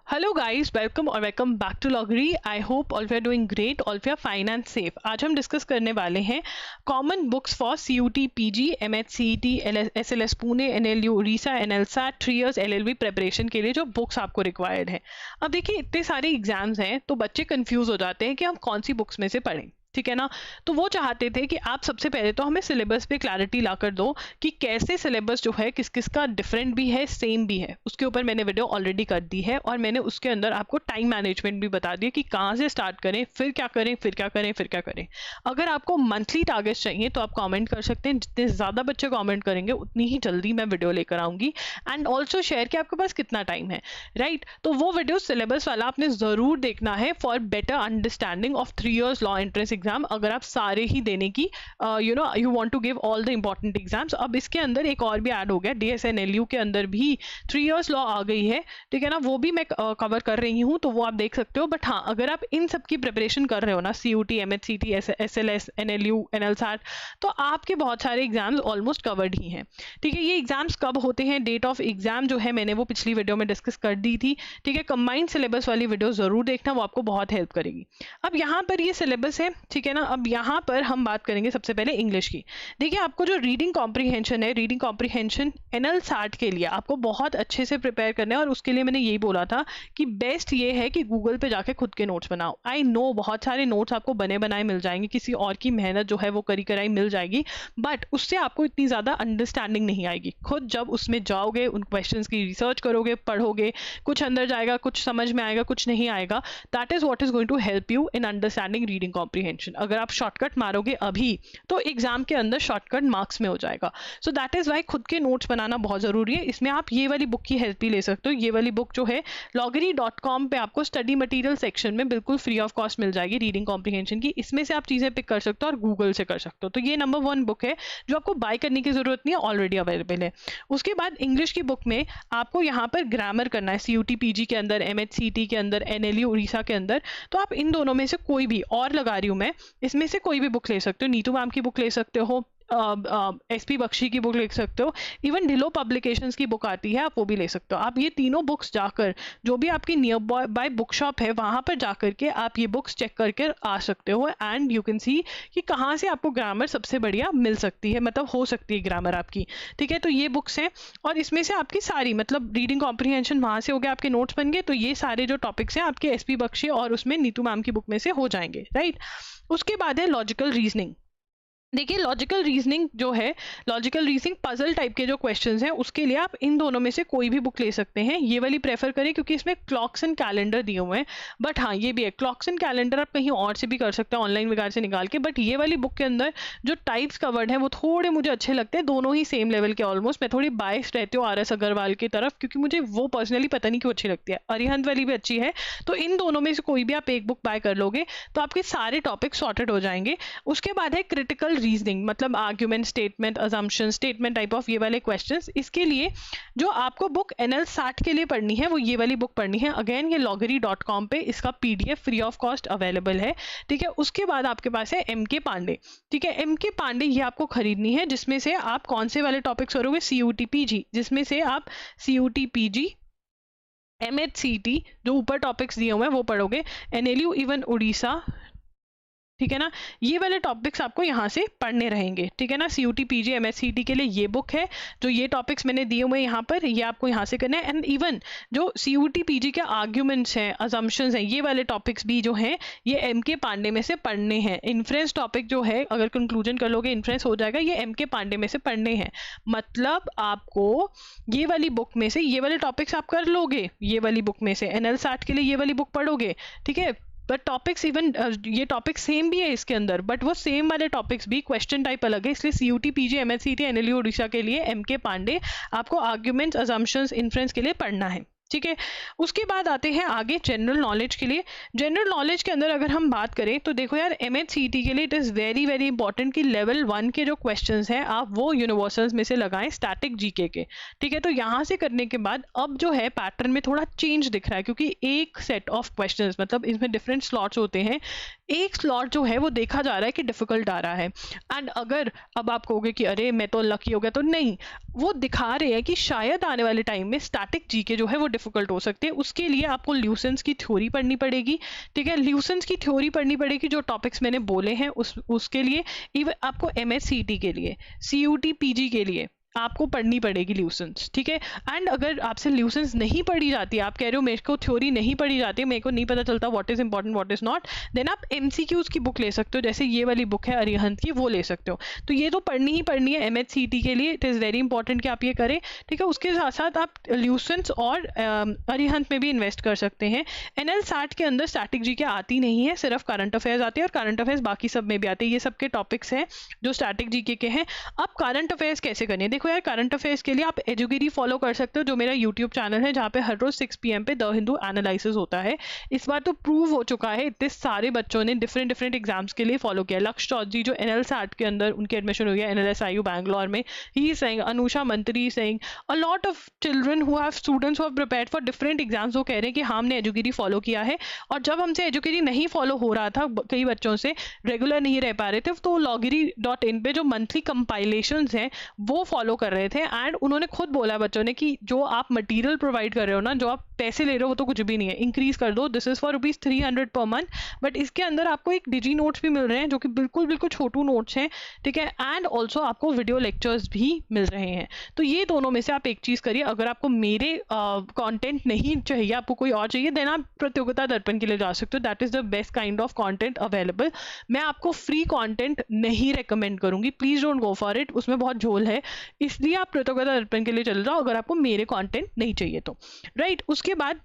Hello guys, welcome और welcome back to लॉगरी। I hope all we are doing great, all we are fine and safe. आज हम discuss करने वाले हैं common books for CUT PG, MHCET, SLS Pune, NLU Orissa, NLSAT 3 years LLB preparation के लिए जो बुक्स आपको रिक्वायर्ड है। अब देखिए, इतने सारे एग्जाम्स हैं तो बच्चे कंफ्यूज हो जाते हैं कि हम कौन सी बुक्स में से पढ़ें, ठीक है ना। तो वो चाहते थे कि आप सबसे पहले तो हमें सिलेबस पे क्लैरिटी ला कर दो कि कैसे सिलेबस जो है किस किस का डिफरेंट भी है, सेम भी है। उसके ऊपर मैंने वीडियो ऑलरेडी कर दी है और मैंने उसके अंदर आपको टाइम मैनेजमेंट भी बता दिया कि कहाँ से स्टार्ट करें, फिर क्या करें, फिर क्या करें, फिर क्या करें। अगर आपको मंथली टारगेट्स चाहिए तो आप कॉमेंट कर सकते हैं। जितने ज़्यादा बच्चे कॉमेंट करेंगे उतनी ही जल्दी मैं वीडियो लेकर आऊँगी। एंड ऑल्सो शेयर कि आपके पास कितना टाइम है, राइट। तो वो वीडियो सिलेबस वाला आपने ज़रूर देखना है for better understanding of 3 years law entrance exam. अगर आप सारे ही देने की you want to give all the important exams. अब इसके अंदर एक और भी ऐड हो गया, DSNLU के अंदर भी 3 years लॉ आ गई है, ठीक है ना। वो भी मैं कवर कर रही हूँ, तो वो आप देख सकते हो। बट हाँ, अगर आप इन सब की प्रिपरेशन कर रहे हो ना, CUT, MHCT, SLS, NLU, NLSAT, तो आपके बहुत सारे एग्जाम्स ऑलमोस्ट कवर्ड ही हैं, ठीक है। ये एग्जाम्स कब होते हैं, डेट ऑफ एग्जाम जो है मैंने वो पिछली वीडियो में डिस्कस कर दी थी, ठीक है। कंबाइंड सिलेबस वाली वीडियो जरूर देखना, वो आपको बहुत हेल्प करेगी। अब यहाँ पर ये सिलेबस है, ठीक है ना। अब यहाँ पर हम बात करेंगे सबसे पहले इंग्लिश की। देखिए, आपको जो रीडिंग कॉम्प्रीहेंशन है, रीडिंग कॉम्प्रीहेंशन NLSAT के लिए आपको बहुत अच्छे से प्रिपेयर करना है। और उसके लिए मैंने यही बोला था कि बेस्ट ये है कि गूगल पे जाके खुद के नोट्स बनाओ। आई नो बहुत सारे नोट्स आपको बने बनाए मिल जाएंगे, किसी और की मेहनत जो है वो करी कराई मिल जाएगी, बट उससे आपको इतनी ज़्यादा अंडरस्टैंडिंग नहीं आएगी। खुद जब उसमें जाओगे, उन क्वेश्चंस की रिसर्च करोगे, पढ़ोगे, कुछ अंदर जाएगा, कुछ समझ में आएगा, कुछ नहीं आएगा। That is what is going to help you in understanding reading comprehension. अगर आप शॉर्टकट मारोगे अभी तो एग्जाम के अंदर शॉर्टकट मार्क्स में हो जाएगा। सो दैट इज वाई खुद के नोट्स बनाना बहुत जरूरी है। इसमें आप ये वाली बुक की हेल्प भी ले सकते हो। ये वाली बुक जो है loggery.com पे आपको स्टडी मटेरियल सेक्शन में बिल्कुल फ्री ऑफ कॉस्ट मिल जाएगी रीडिंग कॉम्प्रीहेंशन की। इसमें से आप चीजें पिक कर सकते हो और गूगल से कर सकते हो। तो ये नंबर 1 बुक है जो आपको बाय करने की जरूरत नहीं है, ऑलरेडी अवेलेबल है। उसके बाद इंग्लिश की बुक में आपको यहाँ पर ग्रामर करना है, CUT PG के अंदर, MHCT के अंदर, NLU उड़ीसा के अंदर। तो आप इन दोनों में से कोई भी, और लगा रही हूँ मैं, इसमें से कोई भी बुक ले सकते हो। नीतू मैम की बुक ले सकते हो, SP बख्शी की बुक ले सकते हो, इवन ढिलो पब्लिकेशंस की बुक आती है, आप वो भी ले सकते हो। आप ये तीनों बुक्स जाकर, जो भी आपकी नियर बाय बुक शॉप है वहां पर जाकर के आप ये बुक्स चेक करके आ सकते हो। एंड यू कैन सी कि कहाँ से आपको ग्रामर सबसे बढ़िया मिल सकती है, मतलब हो सकती है ग्रामर आपकी, ठीक है। तो ये बुक्स हैं और इसमें से आपकी सारी, मतलब रीडिंग कॉम्प्रीहेंशन वहां से हो गया, आपके नोट्स बन गए, तो ये सारे जो टॉपिक्स हैं आपके SP बख्शी और उसमें नीतू मैम की बुक में से हो जाएंगे, राइट। उसके बाद है लॉजिकल रीजनिंग। देखिए, लॉजिकल रीजनिंग जो है, लॉजिकल रीजनिंग पजल टाइप के जो क्वेश्चंस हैं उसके लिए आप इन दोनों में से कोई भी बुक ले सकते हैं। ये वाली प्रेफर करें क्योंकि इसमें क्लॉक्स एंड कैलेंडर दिए हुए हैं। बट हाँ, ये भी है, क्लॉक्स एंड कैलेंडर आप कहीं और से भी कर सकते हैं, ऑनलाइन वगैरह से निकाल के। बट ये वाली बुक के अंदर जो टाइप्स कवर्ड हैं वो थोड़े मुझे अच्छे लगते हैं, दोनों ही सेम लेवल के ऑलमोस्ट। मैं थोड़ी बायस रहती हूँ RS अग्रवाल की तरफ, क्योंकि मुझे वो पर्सनली पता नहीं क्यों अच्छी लगती है। अरिहंत वाली भी अच्छी है। तो इन दोनों में से कोई भी आप एक बुक बाय कर लोगे तो आपके सारे टॉपिक सॉर्टेड हो जाएंगे। उसके बाद है क्रिटिकल रीजनिंग, मतलब argument, statement, assumption, statement type of ये वाले क्वेश्चंस। इसके लिए जो आपको बुक NLSAT के लिए पढ़नी है वो ये वाली बुक पढ़नी है। अगेन ये loggery.com पे इसका PDF free of cost available है, ठीक है। उसके बाद आपके पास है MK पांडे, ठीक है। MK पांडे ये आपको खरीदनी है, जिसमें से आप कौन से वाले टॉपिक्स करोगे, CUT PG, जिसमें से आप CUT PG, MHCT जो ऊपर टॉपिक्स दिए हुए हैं वो पढ़ोगे, NLU इवन उड़ीसा, ठीक है ना। ये वाले टॉपिक्स आपको यहाँ से पढ़ने रहेंगे, ठीक है ना। CUT PG MHCT के लिए ये बुक है, जो ये टॉपिक्स मैंने दिए हुए हैं यहाँ पर, ये आपको यहाँ से करना है। एंड इवन जो CUT PG के आर्ग्यूमेंट्स हैं, अजम्पशंस हैं, ये वाले टॉपिक्स भी जो हैं ये MK पांडे में से पढ़ने हैं। इन्फ्रेंस टॉपिक जो है, अगर कंक्लूजन कर लोगे इन्फ्रेंस हो जाएगा, ये MK पांडे में से पढ़ने हैं। मतलब आपको ये वाली बुक में से ये वाले टॉपिक्स आप कर लोगे, ये वाली बुक में से NLSAT के लिए ये वाली बुक पढ़ोगे, ठीक है। बट टॉपिक्स इवन ये टॉपिक सेम भी है इसके अंदर, बट वो सेम वाले टॉपिक्स भी क्वेश्चन टाइप अलग है। इसलिए CUT PG MHCT NLU Orissa के लिए MK पांडे आपको आर्ग्यूमेंट्स, अजम्पशंस, इन्फ्रेंस के लिए पढ़ना है, ठीक है। उसके बाद आते हैं आगे जनरल नॉलेज के लिए। जनरल नॉलेज के अंदर अगर हम बात करें तो देखो यार, MHCT के लिए it is very very important कि लेवल 1 के जो क्वेश्चंस हैं आप वो यूनिवर्सल्स में से लगाएं, स्टैटिक GK के, ठीक है। तो यहाँ से करने के बाद अब जो है पैटर्न में थोड़ा चेंज दिख रहा है, क्योंकि एक सेट ऑफ क्वेश्चंस, मतलब इसमें डिफरेंट स्लॉट्स होते हैं, एक स्लॉट जो है वो देखा जा रहा है कि डिफिकल्ट आ रहा है। एंड अगर अब आप कहोगे कि अरे मैं तो लकी हो गया, तो नहीं, वो दिखा रहे हैं कि शायद आने वाले टाइम में स्टैटिक GK जो है वो डिफिकल्ट हो सकते हैं। उसके लिए आपको ल्यूसेंस की थ्योरी पढ़नी पड़ेगी, ठीक है, ल्यूसेंस की थ्योरी पढ़नी पड़ेगी, जो टॉपिक्स मैंने बोले हैं उसके लिए। इवन आपको MSCT के लिए, CUT PG के लिए आपको पढ़नी पड़ेगी ल्यूसेंस, ठीक है। एंड अगर आपसे ल्यूसेंस नहीं पढ़ी जाती, आप कह रहे हो मेरे को थ्योरी नहीं पढ़ी जाती, मेरे को नहीं पता चलता what is important what is not, then आप MCQs की बुक ले सकते हो, जैसे ये वाली बुक है अरिहंत की, वो ले सकते हो। तो ये तो पढ़नी ही पढ़नी है MHCT के लिए, इट इज़ वेरी इंपॉर्टेंट कि आप ये करें, ठीक है। उसके साथ साथ आप ल्यूसेंस और अरिहंत में भी इन्वेस्ट कर सकते हैं। NL SAT के अंदर स्टैटिक जीके आती नहीं है, सिर्फ करंट अफेयर्स आती है, और करंट अफेयर्स बाकी सब में भी आते हैं। ये सबके टॉपिक्स हैं जो स्टैटिक जीके के हैं। अब करंट अफेयर्स कैसे करनी है, देखो यार, करंट अफेयर्स के लिए आप एजुगिरी फॉलो कर सकते हो, जो मेरा यूट्यूब चैनल है, जहाँ पे हर रोज 6 PM पे द हिंदू एनालिसिस होता है। इस बार तो प्रूव हो चुका है, इतने सारे बच्चों ने डिफरेंट डिफरेंट एग्जाम्स के लिए फॉलो किया। लक्ष्य चौधरी जो NL SAT के अंदर उनकी एडमिशन हुई है NLSIU बैंगलोर में, ही सिंह, अनुषा मंत्री Singh, a lot of children who have students who have prepared for different exams, वो कह रहे हैं कि हमने एजुगिरी फॉलो किया है। और जब हमसे एजुगिरी नहीं फॉलो हो रहा था, कई बच्चों से रेगुलर नहीं रह पा रहे थे, तो loggery.in पे जो मंथली कंपाइलेशंस हैं वो फॉलो कर रहे थे। एंड उन्होंने खुद बोला बच्चों ने कि जो आप मटेरियल प्रोवाइड कर रहे हो ना, जो आप पैसे ले रहे हो वो तो कुछ भी नहीं है, इंक्रीज कर दो, this is for ₹300 per month. But इसके अंदर आपको एक डिजी नोट्स भी मिल रहे हैं, जो कि बिल्कुल बिल्कुल छोटू नोट्स हैं, ठीक है। एंड ऑल्सो आपको वीडियो लेक्चर्स भी मिल रहे हैं। तो ये दोनों में से आप एक चीज करिए। अगर आपको मेरे कंटेंट नहीं चाहिए, आपको कोई और चाहिए, देन आप प्रतियोगिता दर्पण के लिए जा सकते हो। That is the best kind of content available. मैं आपको फ्री कंटेंट नहीं रेकमेंड करूंगी, please don't go for it, उसमें बहुत झोल है, इसलिए आप प्रतियोगिता दर्पण के लिए चल जाओ अगर आपको मेरे कंटेंट नहीं चाहिए तो, राइट। उसके बाद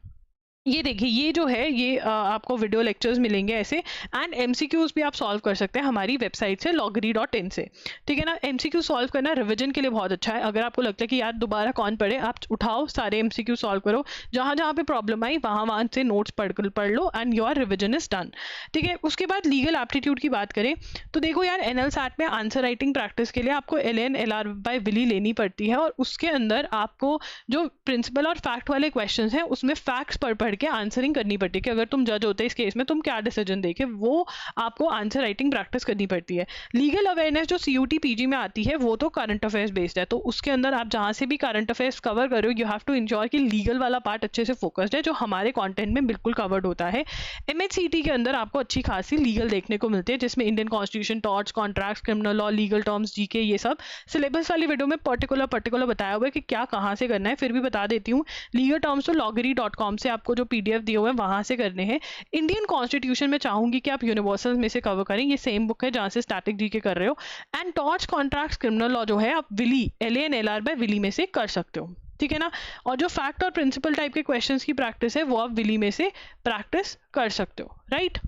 ये देखिए, ये जो है ये आपको वीडियो लेक्चर्स मिलेंगे ऐसे, एंड MCQs भी आप सॉल्व कर सकते हैं हमारी वेबसाइट से loggery.in से, ठीक है ना। MCQ सॉल्व करना रिवीजन के लिए बहुत अच्छा है। अगर आपको लगता है कि यार दोबारा कौन पढ़े, आप उठाओ सारे MCQ सॉल्व करो, जहाँ जहाँ पे प्रॉब्लम आई वहाँ से नोट्स पढ़ लो, and your revision is done, ठीक है। उसके बाद लीगल एप्टीट्यूड की बात करें तो देखो यार, NL SAT में आंसर राइटिंग प्रैक्टिस के लिए आपको LN LR by विली लेनी पड़ती है, और उसके अंदर आपको जो प्रिंसिपल और फैक्ट वाले क्वेश्चन हैं उसमें फैक्ट्स पढ़ के आंसरिंग करनी पड़ती है, कि अगर तुम जज होते इस केस में तुम क्या डिसीजन देके, वो आपको आंसर राइटिंग प्रैक्टिस करनी पड़ती है। लीगल अवेयरनेस जो CUT PG में आती है वो तो करंट अफेयर्स बेस्ड है, तो उसके अंदर आप जहां से भी करंट अफेयर्स कवर कर रहे हो, यू हैव टू इंश्योर कि लीगल वाला पार्ट अच्छे से फोकस्ड है, जो हमारे कंटेंट में बिल्कुल कवर्ड होता है। MHCT के अंदर आपको अच्छी खासी लीगल देखने को मिलती है, जिसमें Indian constitution, torts, contracts, criminal law, legal terms, GK, ये सब सिलेबस वाली वीडियो में पर्टिकुलर बताया हुआ है कि क्या कहाँ से करना है। फिर भी बता देती हूँ, लीगल टर्म्स तो loggery.com से आपको जो PDF दिए हुए हैं वहां से करने हैं। इंडियन कॉन्स्टिट्यूशन में चाहूंगी कि आप यूनिवर्सल में से कवर करें, ये सेम बुक है जहां से स्टैटिक जीके कर रहे हो। And torts, contracts, criminal law जो है आप Wiley LN LR by Wiley में से कर सकते हो, ठीक है ना। और जो फैक्ट और प्रिंसिपल टाइप के क्वेश्चंस की प्रैक्टिस है वो आप विली में से प्रैक्टिस कर सकते हो, राइट।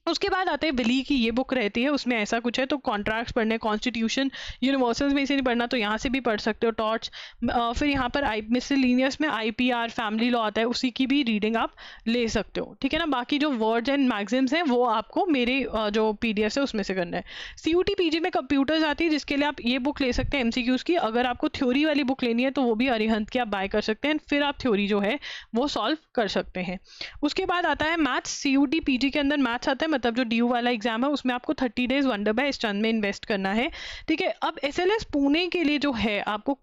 उसके बाद आते हैं विली की ये बुक रहती है, उसमें ऐसा कुछ है तो कॉन्ट्रैक्ट्स पढ़ने, कॉन्स्टिट्यूशन यूनिवर्सल्स में से नहीं पढ़ना तो यहाँ से भी पढ़ सकते हो, टॉर्ट्स। फिर यहाँ पर मिसलेनियस में IPR फैमिली लॉ आता है, उसी की भी रीडिंग आप ले सकते हो, ठीक है ना। बाकी जो वर्ड्स एंड मैगजिम्स हैं वो आपको मेरे जो PDF है उसमें से करना है। CUT PG में कंप्यूटर्स आती है, जिसके लिए आप ये बुक ले सकते हैं MCQs की। अगर आपको थ्योरी वाली बुक लेनी है तो वो भी अरिहंत की आप बाय कर सकते हैं, फिर आप थ्योरी जो है वो सॉल्व कर सकते हैं। उसके बाद आता है मैथ्स। CUT PG के अंदर मैथ्स आता है, मतलब जो DU वाला एग्जाम है उसमें आपको 30 डेज वंडर बाय इस में इन्वेस्ट करना है, ठीक है। अब SLS पुणे के लिए जो है आपको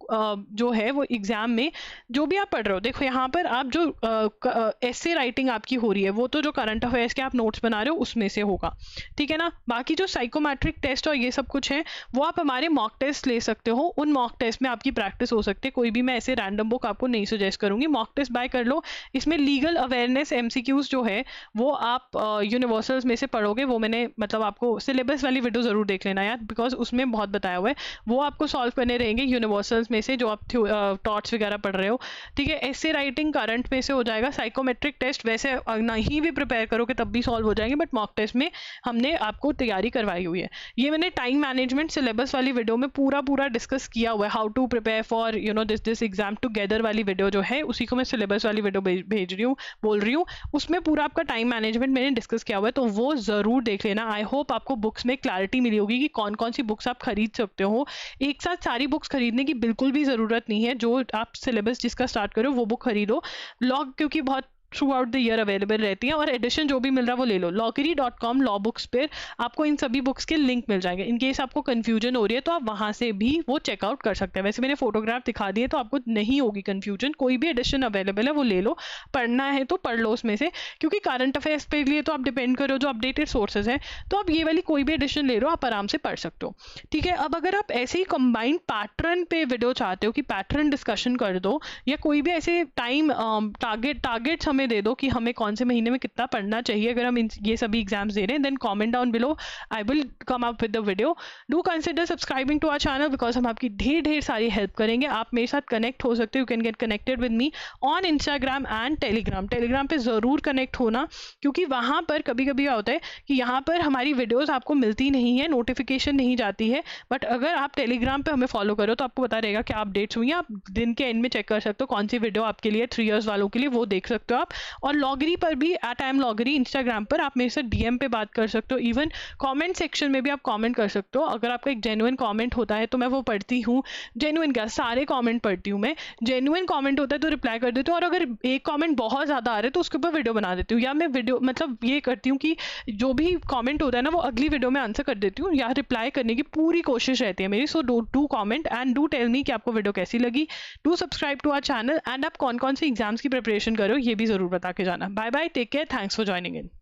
जो है वो एग्जाम में जो भी आप पढ़ रहे हो, देखो यहाँ पर आप जो एसे राइटिंग आपकी हो रही है वो तो जो करंट अफेयर्स के आप नोट्स बना रहे हो उसमें से होगा, ठीक है ना। बाकी जो साइकोमेट्रिक टेस्ट और ये सब कुछ है वो आप हमारे मॉक टेस्ट ले सकते हो, उन मॉक टेस्ट में आपकी प्रैक्टिस हो सकती है। कोई भी मैं ऐसे रैंडम बुक आपको नहीं सजेस्ट करूंगी, मॉक टेस्ट बाय कर लो। इसमें लीगल अवेयरनेस MCQs जो है वो आप यूनिवर्सल्स में से पढ़ोगे, वो मैंने मतलब आपको सिलेबस वाली वीडियो जरूर देख लेना यार, बिकॉज उसमें बहुत बताया हुआ है, वो आपको सॉल्व करने रहेंगे यूनिवर्सल्स में से जो आप टॉर्ट्स वगैरह पढ़ रहे हो, ठीक है। ऐसे राइटिंग करंट में से हो जाएगा। साइकोमेट्रिक टेस्ट वैसे नहीं भी प्रिपेयर करोगे तब भी सॉल्व हो जाएंगे, बट मॉक टेस्ट में हमने आपको तैयारी करवाई हुई है। ये मैंने टाइम मैनेजमेंट सिलेबस वाली वीडियो में पूरा डिस्कस किया हुआ है, how to prepare for this exam together वाली वीडियो जो है उसी को मैं सिलेबस वाली वीडियो भेज रही हूँ, बोल रही हूँ। उसमें पूरा आपका टाइम मैनेजमेंट मैंने डिस्कस किया हुआ है, तो वो जरूर देख लेना। आई होप आपको बुक्स में क्लैरिटी मिली होगी कि कौन कौन सी बुक्स आप खरीद सकते हो। एक साथ सारी बुक्स खरीदने की बिल्कुल भी ज़रूरत नहीं है, जो आप सिलेबस जिसका स्टार्ट करो वो बुक खरीदो। क्योंकि बहुत through out the year available रहती हैं, और एडिशन जो भी मिल रहा है वो ले लो। loggery.com लॉ बुक्स पर आपको इन सभी बुक्स के लिंक मिल जाएंगे। इन केस आपको कंफ्यूजन हो रही है तो आप वहाँ से भी वो चेकआउट कर सकते हैं। वैसे मैंने फोटोग्राफ दिखा दिए तो आपको नहीं होगी कंफ्यूजन। कोई भी एडिशन अवेलेबल है वो ले लो, पढ़ना है तो पढ़ लो उसमें से, क्योंकि करंट अफेयर्स पे लिए तो आप डिपेंड करो जो अपडेटेड सोर्सेज हैं, तो आप ये वाली कोई भी एडिशन ले लो, आप आराम से पढ़ सकते हो। ठीक है, अब अगर आप ऐसे ही कंबाइंड पैटर्न पे वीडियो चाहते हो कि पैटर्न डिस्कशन कर दो, या कोई भी ऐसे टाइम टारगेट्स हमें दे दो कि हमें कौन से महीने में कितना पढ़ना चाहिए अगर हम ये सभी एग्जाम्स दे रहे हैं, then comment down below, I will come up with the video. Do consider subscribing to our channel, because हम आपकी ढेर सारी हेल्प करेंगे। आप मेरे साथ कनेक्ट हो सकते हो, you can get connected with me on Instagram and Telegram. Telegram पे ज़रूर कनेक्ट होना, क्योंकि वहाँ पर कभी कभी क्या होता है कि यहाँ पर हमारी वीडियोज़ आपको मिलती नहीं है, नोटिफिकेशन नहीं जाती है, बट अगर आप टेलीग्राम पे हमें फॉलो करो तो आपको पता रहेगा क्या अपडेट्स हुई हैं। आप दिन के एंड में चेक कर सकते हो कौन सी वीडियो आपके लिए 3 इयर्स वालों के लिए, वो देख सकते हो आप। और लॉगरी पर भी @loggery इंस्टाग्राम पर आप मेरे से डीएम पे बात कर सकते हो। इवन कमेंट सेक्शन में भी आप कमेंट कर सकते हो। अगर आपका एक जेन्युइन कमेंट होता है तो मैं वो पढ़ती हूँ। जेन्युइन क्या, सारे कमेंट पढ़ती हूँ मैं। जेन्युइन कमेंट होता है तो रिप्लाई कर देती हूँ, और अगर एक कमेंट बहुत ज़्यादा आ रहा है तो उसके ऊपर वीडियो बना देती हूँ, या मैं वीडियो मतलब ये करती हूँ कि जो भी कमेंट होता है ना वो अगली वीडियो में आंसर कर देती हूँ, या रिप्लाई करने की पूरी कोशिश रहती है मेरी। So do comment and do tell me कि आपको वीडियो कैसी लगी। Do subscribe to our channel, and आप कौन कौन से एग्जाम्स की प्रिपरेशन करो ये भी ज़रूर बता के जाना। Bye bye, take care, thanks for joining in.